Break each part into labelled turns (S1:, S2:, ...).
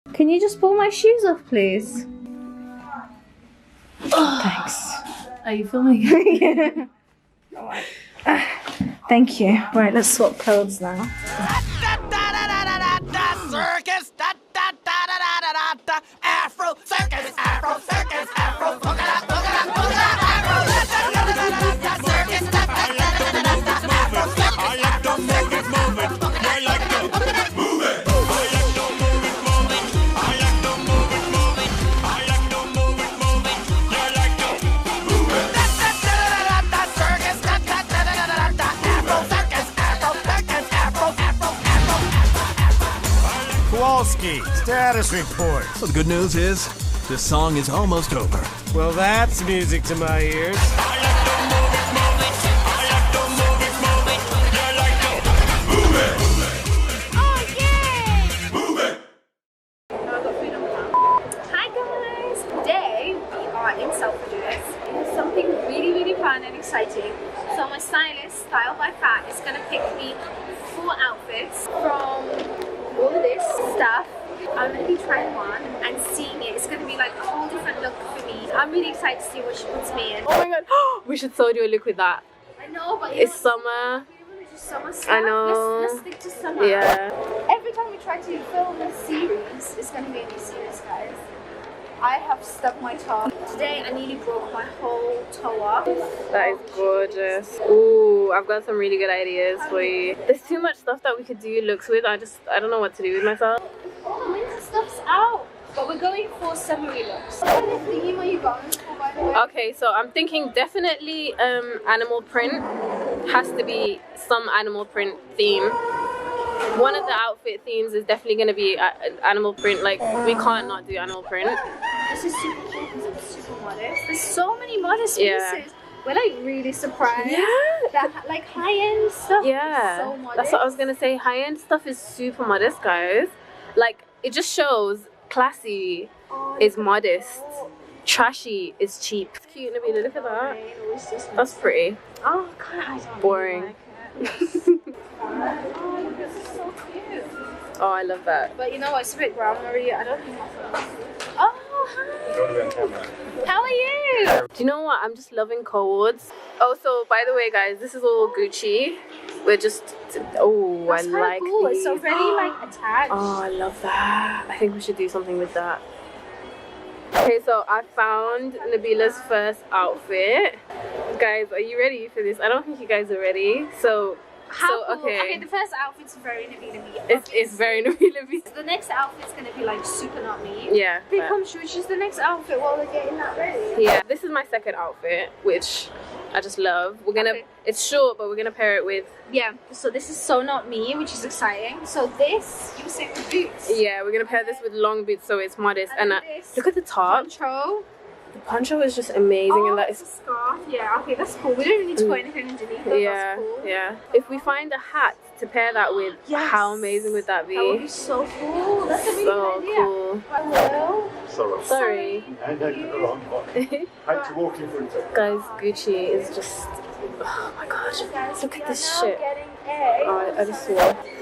S1: Can you just pull my shoes off, please? Thanks.
S2: Are you filming?
S1: Yeah. Alright. Thank you. Right, let's swap clothes now.
S3: Circus, Afro circus, Afro circus, Afro circus,
S4: Kowalski, status report.
S5: Well, the good news is, this song is almost over.
S4: Well, that's music to my ears.
S1: Hi guys! Today we are in Selfridges. It's something really fun and exciting. So my stylist, Style by Fat, is going to pick me 4 outfits from all of this stuff. I'm going to be trying one and seeing it. It's going to be like a whole different look for me. I'm really excited to see what she puts me in.
S2: Oh my god, we should so do a look with that.
S1: I know, but
S2: It's summer.
S1: Summer stuff.
S2: I know.
S1: Let's stick to summer.
S2: Yeah.
S1: Every time we try to film a series, it's going to be a new series, guys. I have stubbed my toe. Today I nearly broke my whole toe up.
S2: That is gorgeous. Ooh, I've got some really good ideas for you. There's too much stuff that we could do looks with. I don't know what to do with myself.
S1: All the winter stuff's out. But we're going for summery looks. What kind of theme are you going for, by the way?
S2: Okay, so I'm thinking definitely animal print. Has to be some animal print theme. One of the outfit themes is definitely going to be animal print. Like, we can't not do animal print.
S1: This is super cool because it's super modest. There's so many modest pieces. We're like really surprised.
S2: Yeah.
S1: That like high-end stuff is so modest.
S2: That's what I was going to say. High-end stuff is super modest, guys. Like, it just shows classy is modest. Trashy is cheap. It's cute, Nabiila. Look at that. That's pretty.
S1: Oh, God, I don't
S2: boring.
S1: Like it. Oh, this is so cute.
S2: Oh, I love that.
S1: But you know what? It's a bit glamoury. I don't think that's. Oh, hi. How are you?
S2: Do you know what? I'm just loving codes. Oh, so by the way, guys, this is all Gucci. We're just. Oh,
S1: That's
S2: I like
S1: cool.
S2: these.
S1: It's so very like attached.
S2: Oh, I love that. I think we should do something with that. Okay, so I found Nabila's first outfit. Guys, are you ready for this? I don't think you guys are ready. So
S1: How cool.
S2: okay.
S1: The first outfit's very Nabiilabee.
S2: It's very Nabiilabee.
S1: The next outfit's gonna be like super not me.
S2: Yeah.
S1: They come choose the next outfit while they're getting that ready.
S2: Yeah. This is my second outfit, which I just love. We're gonna.
S1: Okay.
S2: It's short, but we're gonna pair it with.
S1: Yeah. So this is so not me, which is exciting. So this you were saying with boots.
S2: Yeah, we're gonna pair this with long boots, so it's modest. And
S1: this
S2: look at the top.
S1: poncho.
S2: The poncho is just amazing,
S1: Oh,
S2: and that
S1: it's a
S2: is.
S1: scarf. Yeah. Okay, that's cool. We don't need to put anything underneath. Though.
S2: Yeah,
S1: That's cool.
S2: yeah. If we find a hat to pair that with,
S1: Yes.
S2: how amazing would that be?
S1: That would be so cool. That's a really
S2: So
S1: good idea.
S2: cool.
S1: Hello.
S2: Sorry.
S6: And I did the wrong one. Had to walk in front of it.
S2: Guys, Gucci is just. Oh my god.
S1: Guys,
S2: Look
S1: we
S2: at
S1: are
S2: this
S1: now
S2: shit.
S1: getting a-
S2: Oh, I just swore.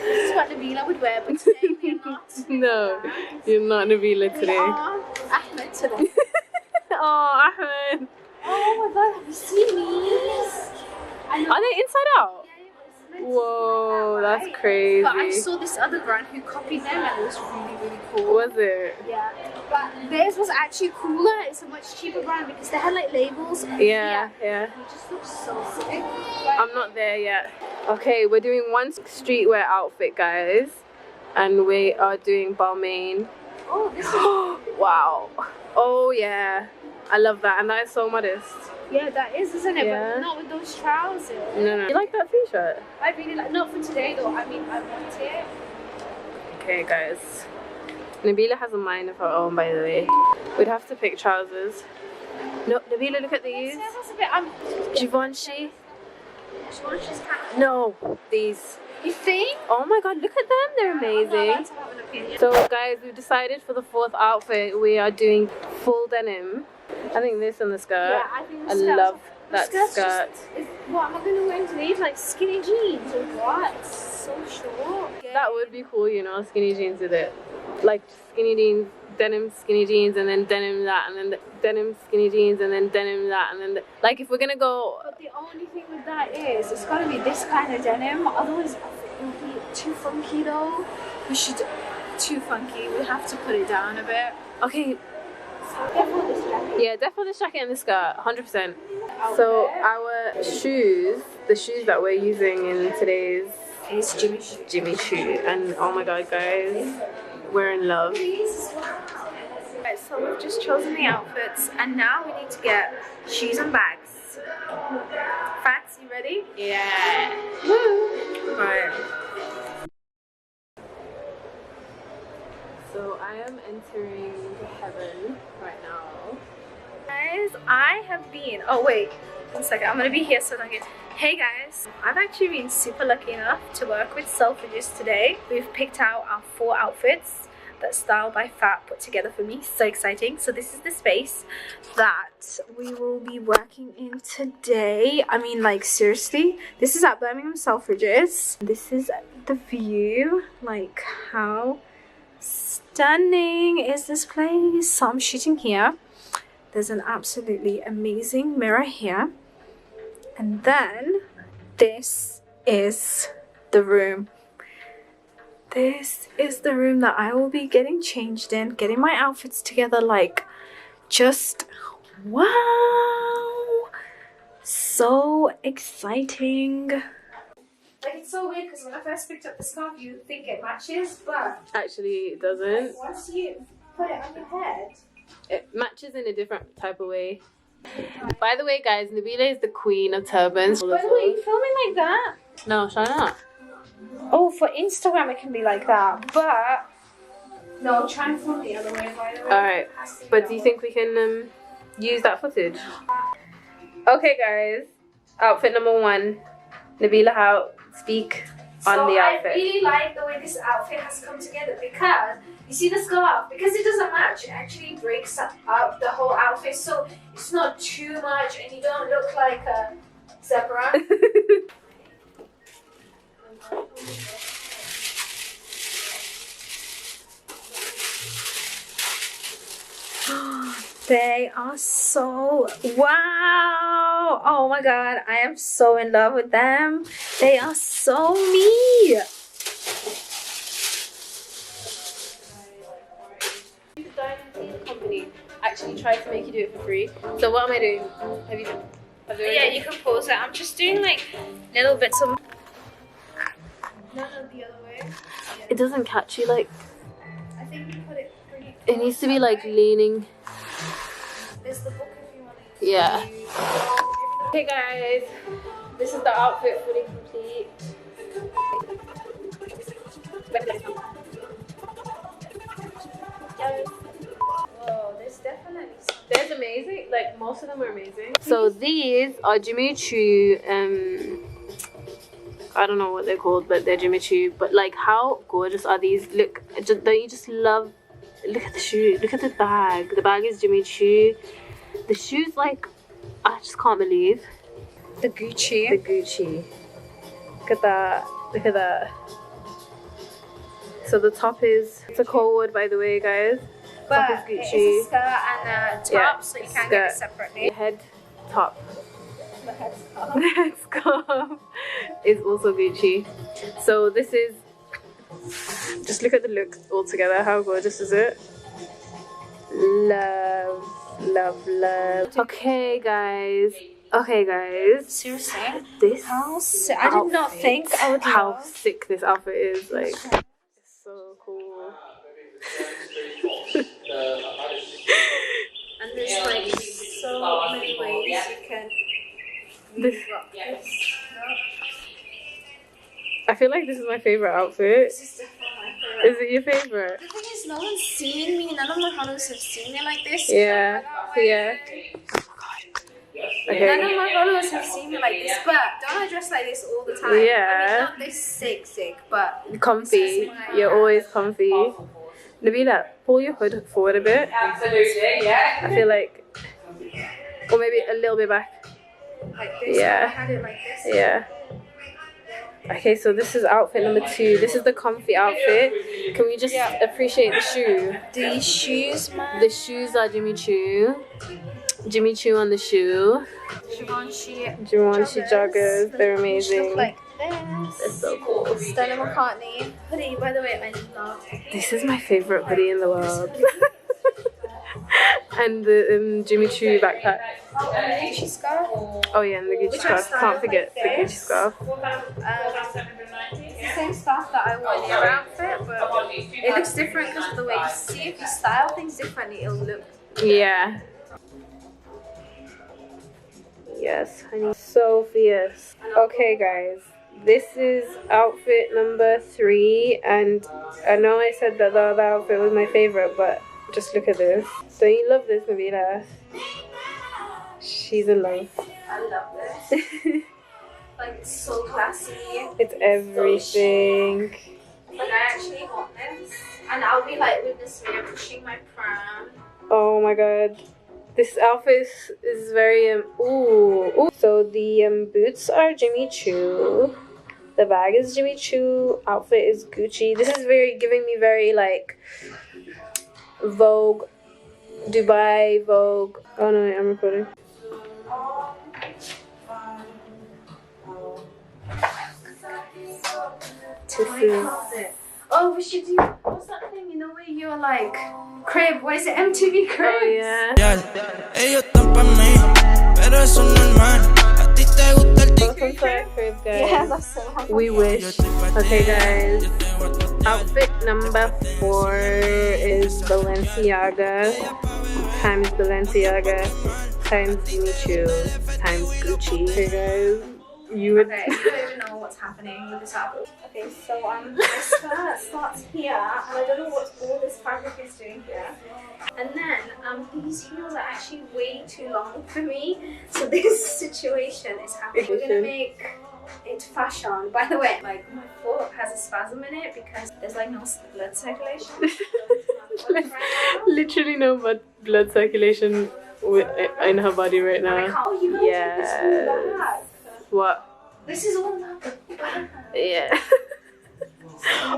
S1: This is what Nabiila would wear, but today we're not.
S2: No, you're not Nabiila
S1: We
S2: today.
S1: are Ahmed today.
S2: Oh, Ahmed.
S1: Oh my god, have you seen these? I know.
S2: Are they inside out?
S1: Yeah, it's meant to be
S2: Whoa,
S1: like that,
S2: that's
S1: right?
S2: crazy.
S1: But I saw this other brand who copied them and it was really cool.
S2: Was it?
S1: Yeah, but theirs was actually cooler. It's a much cheaper brand because they had like labels.
S2: Yeah.
S1: It just looks so sick.
S2: I'm not there yet. Okay, we're doing one streetwear outfit, guys. And we are doing Balmain.
S1: Oh, this is.
S2: Wow. Oh, yeah. I love that. And that is so modest.
S1: Yeah, that is, isn't it?
S2: Yeah.
S1: But not with those trousers.
S2: No. You like that t-shirt?
S1: I really like. Not for today though. I mean, I want it.
S2: Okay, guys. Nabiila has a mind of her own, by the way. We'd have to pick trousers. No, Nabiila, look at these.
S1: That's a bit.
S2: Givenchy.
S1: Givenchy's kind of.
S2: No, these.
S1: You think?
S2: Oh my god, look at them. They're
S1: I'm not
S2: amazing.
S1: allowed to have an opinion.
S2: So, guys, we've decided for the fourth outfit, we are doing full denim. I think this and the skirt.
S1: Yeah, I think the
S2: I
S1: skirt's-
S2: love
S1: the
S2: that
S1: skirt's
S2: skirt.
S1: What am I going to wear underneath? Like skinny jeans or what? It's so short.
S2: That would be cool, you know, skinny jeans with it. like skinny jeans, denim skinny jeans, and then denim that, and then denim skinny jeans, and then denim that, and then like if we're gonna go.
S1: But the only thing with that is it's gotta be this kind of denim. Otherwise, it will be too funky though. We should too funky. We have to put it down a bit.
S2: Okay.
S1: Definitely this jacket.
S2: Yeah, definitely this jacket and this skirt, 100%. So our shoes, the shoes that we're using in today's
S1: It's Jimmy Choo.
S2: Jimmy Choo, and oh my god, guys, we're in love.
S1: Right, so we've just chosen the outfits, and now we need to get shoes and bags. Fats, you ready?
S2: Yeah.
S1: Woo! Right.
S2: So I am entering heaven right now.
S1: Guys, I have been. Oh wait, 1 second. I'm gonna be here so I don't get. Hey guys, I've actually been super lucky enough to work with Selfridges today. We've picked out our 4 outfits that Style by Fat put together for me. So exciting. So this is the space that we will be working in today. I mean, like seriously, this is at Birmingham Selfridges. This is the view. Like how stunning is this place? So I'm shooting here. There's an absolutely amazing mirror here. And then this is the room. This is the room that I will be getting changed in, getting my outfits together. Like, just wow, so exciting. Like, it's so weird because when I first picked up the scarf you think it matches, but
S2: Actually, it doesn't.
S1: once you put it on your head,
S2: It matches in a different type of way. By the way, guys, Nabiilabee is the queen of turbans.
S1: by the way, you filming like that?
S2: No, shut up.
S1: Oh, for Instagram it can be like that, but no, try and film the other way, by the way.
S2: Alright, but do you think we can use that footage? Okay, guys, outfit number 1. Nabiila, how speak on the outfit.
S1: I really like the way this outfit has come together because you see the scarf, because it doesn't match, it actually breaks up the whole outfit, so it's not too much and you don't look like a zebra. They are so wow. Oh my god, I am so in love with them. They are so me.
S2: The Dynasty company actually tried to make you do it for free. So what am I doing? Have you
S1: Yeah, you can pause it. I'm just doing like little bits of. No, the other way. Yeah.
S2: It doesn't catch you like.
S1: I think you put it pretty.
S2: It needs to be like leaning.
S1: There's the book if you want to.
S2: Yeah. Hey guys, this is the outfit fully complete.
S1: Whoa, there's definitely some.
S2: There's amazing, like most of them are amazing. So these are Jimmy Choo, I don't know what they're called, but they're Jimmy Choo. But like, how gorgeous are these? Look, don't you just love? Look at the shoe. Look at the bag. The bag is Jimmy Choo. The shoes, like, I just can't believe.
S1: The Gucci.
S2: The Gucci. Look at that. Look at that. So the top is, it's a cold, by the way, guys.
S1: But
S2: top is
S1: it's
S2: Gucci.
S1: a skirt and a top,
S2: Yeah,
S1: so you can't get it separately.
S2: The head top.
S1: The headscarf.
S2: The headscarf is also Gucci. So this is, just look at the look all together. How gorgeous is it? Love, love, love. Okay, guys. Okay, guys.
S1: Seriously?
S2: This
S1: I did not think I would
S2: how
S1: love.
S2: sick this outfit is. Like, it's so cool.
S1: And there's like so many ways you can rock this.
S2: I feel like this is my favorite outfit.
S1: This is definitely my favorite.
S2: Is it your favorite?
S1: The thing is, no one's seen me. None of my followers have seen me like this.
S2: Yeah, yeah.
S1: None
S2: Okay.
S1: of my followers have seen me like this, but don't I dress like this all the time?
S2: Yeah.
S1: I mean, not this sick, but
S2: Comfy. You're always comfy. Nabiila, pull your hood forward a bit.
S3: Absolutely, yeah.
S2: I feel like, or maybe a little bit back.
S1: like this.
S2: Yeah.
S1: I had it like this.
S2: Yeah. Okay, so this is outfit number 2. This is the comfy outfit. Can we just appreciate the shoe?
S1: These shoes, man.
S2: The shoes are Jimmy Choo. Jimmy Choo on the shoe. Givenchy joggers. They're amazing.
S1: Look like this.
S2: They're so cool.
S1: Stella McCartney hoodie, by the way, I love.
S2: This is my favorite hoodie in the world. And the Jimmy Choo backpack.
S1: Oh, and the Gucci scarf.
S2: Oh yeah, and the Gucci scarf. Can't forget the Gucci scarf.
S1: It's the same stuff that I wore in the other outfit, but it looks different because of the way you see. If you style things differently, it'll look.
S2: Yeah. Yes, honey. So fierce. Okay, guys. This is outfit number 3, and I know I said that the other outfit was my favorite, but just look at this. Don't you love this, Nabiila? She's in love.
S1: I love this. Like, it's so classy.
S2: It's everything.
S1: Like, I actually want this. And I'll be like with this mirror pushing my pram.
S2: Oh my god. This outfit is very ooh. So the boots are Jimmy Choo. The bag is Jimmy Choo. Outfit is Gucci. This is giving me very like Vogue, Dubai Vogue. Oh no, I'm recording.
S1: Oh, we should do. What's that thing? You know where you're like crib? What is it? MTV Cribs?
S2: Oh yeah. Welcome to our crib, guys.
S1: Yeah, that's so hard.
S2: We wish. Okay, guys. Outfit number 4 is Balenciaga times Balenciaga times Jimmy Choo times Gucci. Okay, guys. You would.
S1: Okay, you don't even know what's happening with this outfit. Okay, so my skirt starts here, and I don't know what all this fabric is doing here. And then these heels are actually way too long for me. So this situation is happening. We're gonna make it fashion. By the way, like my foot has a spasm in it because there's like no blood circulation.
S2: Literally no blood circulation in her body right now.
S1: Oh, you know this.
S2: What?
S1: This is all about the back.
S2: Yeah.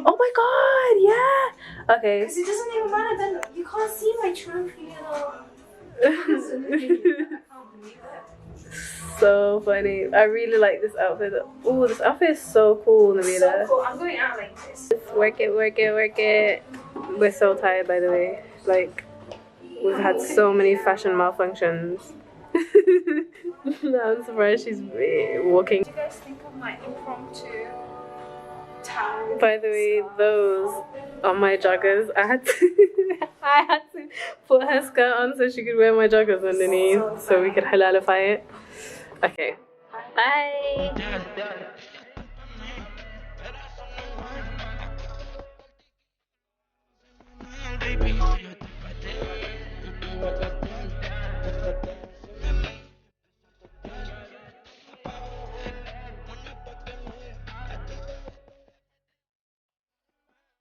S2: Oh my god, yeah. Okay.
S1: Because it doesn't even matter, then you can't see my trophy little.
S2: So funny. I really like this outfit. Oh, this outfit is so cool, Nabiila.
S1: So cool. I'm going out like this.
S2: Work it, work it, work it. We're so tired, by the way. Like, we've had so many fashion malfunctions. I'm surprised she's walking.
S1: What do you guys think of my impromptu towel?
S2: By the way, those are my joggers. I had to put her skirt on so she could wear my joggers underneath so we could halalify it. Okay. Bye.